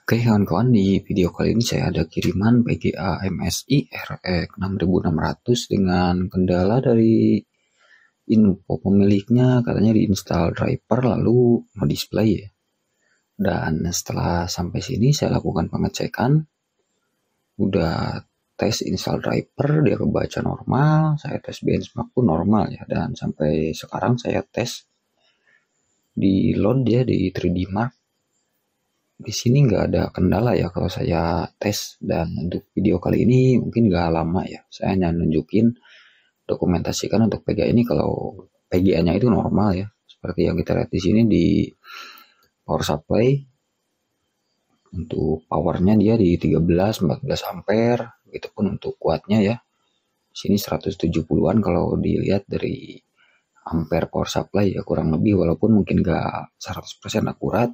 Oke kawan-kawan, di video kali ini saya ada kiriman PGA MSI RX 6600 dengan kendala dari info pemiliknya, katanya diinstal driver lalu display ya. Dan setelah sampai sini saya lakukan pengecekan, udah tes install driver, dia kebaca normal, saya tes benchmark pun normal ya. Dan sampai sekarang saya tes di load dia di 3D Mark. Di sini nggak ada kendala ya kalau saya tes. Dan untuk video kali ini mungkin nggak lama ya, saya hanya nunjukin dokumentasikan untuk PGA ini kalau PGA-nya itu normal ya, seperti yang kita lihat di sini di power supply. Untuk powernya dia di 13-14 ampere, begitupun untuk kuatnya ya, sini 170-an kalau dilihat dari ampere power supply ya, kurang lebih, walaupun mungkin nggak 100% akurat,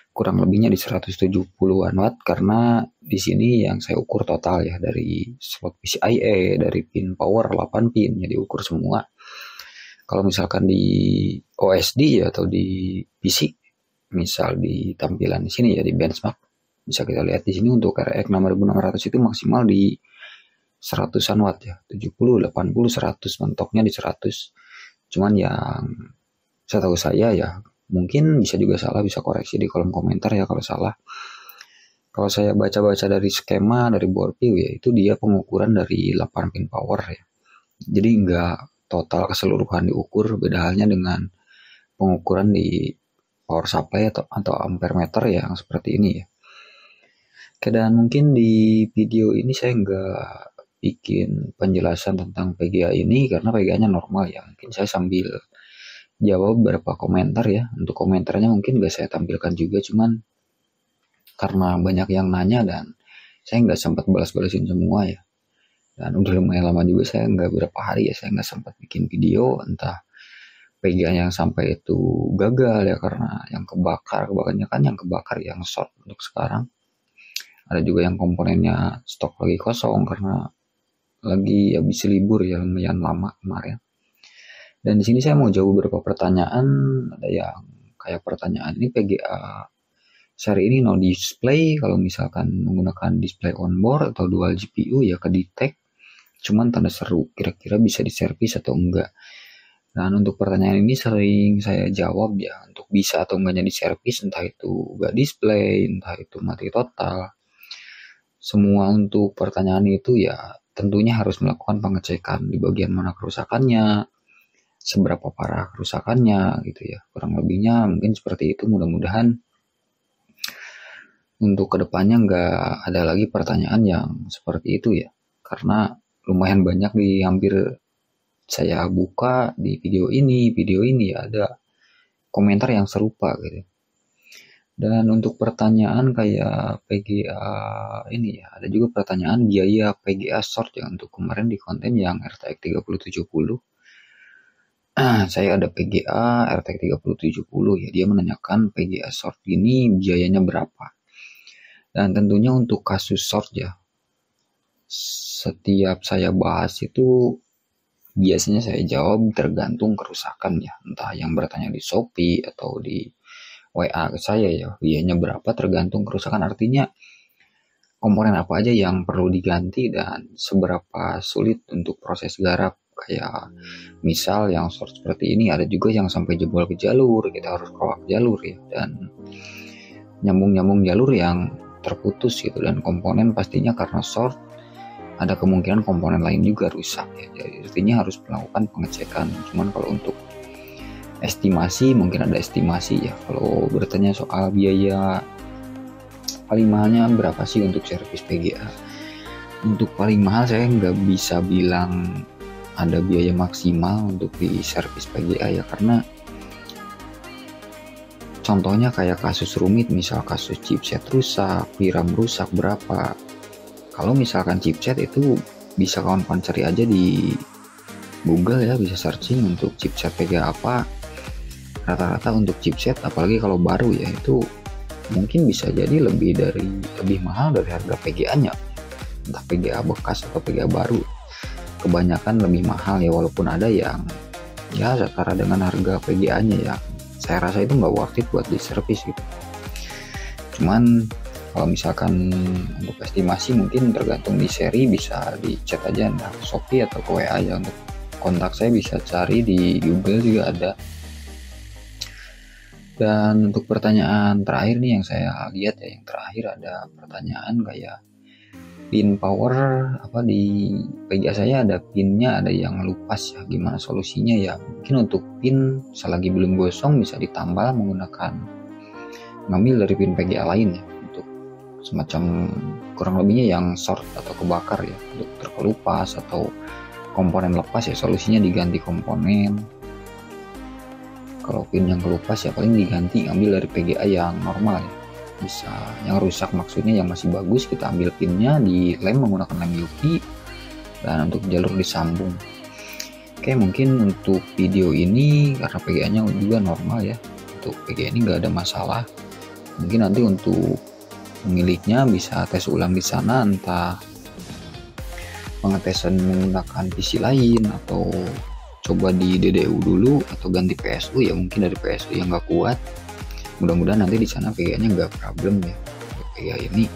kurang lebihnya di 170-an watt, karena di sini yang saya ukur total ya, dari slot PCIe, dari pin power 8 pin ya, diukur semua. Kalau misalkan di OSD ya, atau di PC, misal di tampilan di sini ya, di benchmark, bisa kita lihat di sini untuk RX 6600 itu maksimal di 100-an watt ya, 70, 80, 100, mentoknya di 100. Cuman yang setahu saya ya, mungkin bisa juga salah, bisa koreksi di kolom komentar ya kalau salah. Kalau saya baca-baca dari skema, dari board view ya, itu dia pengukuran dari 8 pin power ya. Jadi nggak total keseluruhan diukur, beda halnya dengan pengukuran di power supply atau ampere meter yang seperti ini ya. Oke, dan mungkin di video ini saya nggak bikin penjelasan tentang PGA ini karena PGA-nya normal ya. Mungkin saya sambil jawab beberapa komentar ya. Untuk komentarnya mungkin gak saya tampilkan juga, cuman karena banyak yang nanya dan saya nggak sempat balas-balasin semua ya. Dan udah lumayan lama juga, saya nggak berapa hari ya, saya nggak sempat bikin video, entah PGA yang sampai itu gagal ya karena yang kebakar, kebanyakan yang kebakar, yang short untuk sekarang. Ada juga yang komponennya stok lagi kosong karena lagi habis libur ya, lumayan lama kemarin. Dan di sini saya mau jawab beberapa pertanyaan. Ada yang kayak pertanyaan, ini PGA seri ini no display, kalau misalkan menggunakan display onboard atau dual GPU ya ke detect, cuman tanda seru, kira-kira bisa diservis atau enggak. Dan untuk pertanyaan ini sering saya jawab ya, untuk bisa atau enggaknya diservis, entah itu enggak display, entah itu mati total, semua untuk pertanyaan itu ya tentunya harus melakukan pengecekan di bagian mana kerusakannya, seberapa parah kerusakannya gitu ya. Kurang lebihnya mungkin seperti itu. Mudah-mudahan untuk kedepannya nggak ada lagi pertanyaan yang seperti itu ya, karena lumayan banyak di hampir saya buka di video ini ya, ada komentar yang serupa gitu. Dan untuk pertanyaan kayak PGA ini ya, ada juga pertanyaan biaya PGA short ya, untuk kemarin di konten yang RTX 3070. Saya ada PGA RTX 3070 ya, dia menanyakan PGA short ini biayanya berapa. Dan tentunya untuk kasus short ya, setiap saya bahas itu biasanya saya jawab tergantung kerusakan ya, entah yang bertanya di Shopee atau di WA ke saya ya, biayanya berapa tergantung kerusakan. Artinya komponen apa aja yang perlu diganti dan seberapa sulit untuk proses garap. Kayak misal yang short seperti ini, ada juga yang sampai jebol ke jalur, kita harus roak jalur ya, dan nyambung jalur yang terputus gitu. Dan komponen pastinya karena short ada kemungkinan komponen lain juga rusak ya, jadi artinya harus melakukan pengecekan. Cuman kalau untuk estimasi, mungkin ada estimasi ya. Kalau bertanya soal biaya paling mahalnya berapa sih untuk servis PGA, untuk paling mahal saya nggak bisa bilang ada biaya maksimal untuk di servis PGA ya, karena contohnya kayak kasus rumit, misal kasus chipset rusak, VRAM rusak berapa. Kalau misalkan chipset itu bisa kawan-kawan cari aja di Google ya, bisa searching untuk chipset PGA apa. Rata-rata untuk chipset, apalagi kalau baru ya, itu mungkin bisa jadi lebih mahal dari harga PGA-nya. Entah PGA bekas atau PGA baru, kebanyakan lebih mahal ya, walaupun ada yang ya setara dengan harga PGA-nya ya. Saya rasa itu nggak worth it buat di servis gitu. Cuman Kalau misalkan untuk estimasi mungkin tergantung di seri, bisa di chat aja entah ke Shopee atau ke WA ya. Untuk kontak saya bisa cari di Google juga ada. Dan untuk pertanyaan terakhir nih yang saya lihat ya, yang terakhir ada pertanyaan kayak pin power apa di PGA saya ada pinnya ada yang lupas ya, gimana solusinya ya. Mungkin untuk pin selagi belum gosong bisa ditambal menggunakan ngambil dari pin PGA lain ya, untuk semacam kurang lebihnya yang short atau kebakar ya. Untuk terkelupas atau komponen lepas ya solusinya diganti komponen. Kalau pin yang kelupas ya paling diganti, ngambil dari PGA yang normal ya. Bisa yang rusak maksudnya, yang masih bagus kita ambil pinnya, dilem menggunakan lem UV, dan untuk jalur disambung. Oke, mungkin untuk video ini karena PGA nya juga normal ya, untuk PGA ini nggak ada masalah. Mungkin nanti untuk pemiliknya bisa tes ulang di sana, entah pengetesan menggunakan PC lain atau coba di DDU dulu atau ganti PSU ya, mungkin dari PSU yang nggak kuat. Mudah-mudahan nanti di sana PGA nya nggak problem ya PGA ini.